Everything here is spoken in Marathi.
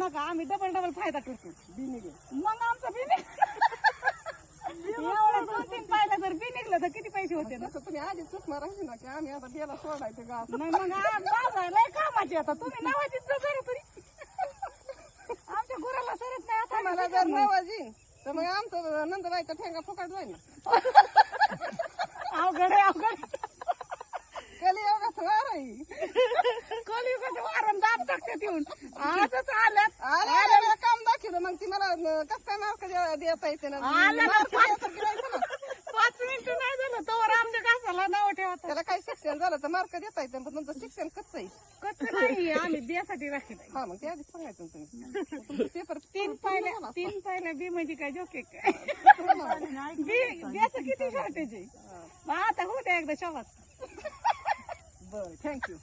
नका, आम्ही डबल फायदा करतो. बी निघेल. मग आमचं बी एवढं 2-3 पाहिलं तर बी निघलं तर किती पैसे होते ना. तसं तुम्ही आधीच सुटणार आहे ना की आम्ही आता गेला सोडायचं गाव. नाही मग बाजायला कामाची आता तुम्ही नावाचीच जरा तरी आमच्या गुराला सरत नाही आता. मला जर नवाजी तर मग आमचं नंदबाईचा ठेंगा फुकट जाईल ना. अवघड आहे अवघड. कलियुगाचं वार आहे. कलियुगाचं वारण दाब टाकतात येऊन. आजच आल्यात आले काम दाखवलं मग ती मला कसं काय मार्क देता येते ना. आल्या ना मार्क द्यायचं गिरायचं ना. 5 मिनिटं नाही झालं तोवर आमच्या घासाला नाव ठेवत. त्याला काही शिक्षण झालं तर मार्क देता येते पण तुमचं शिक्षण कच्च आहे. कच्च नाही आम्ही द्यासाठी राखील. हा मग ते आधीच सांगायचं ना तुम्ही. पेपर 3 पाहिल्या बी म्हणजे काय जोके काय बी द्याचं किती शॉर्टेज आहे. आता होते एकदा शाबास. बरं थँक्यू.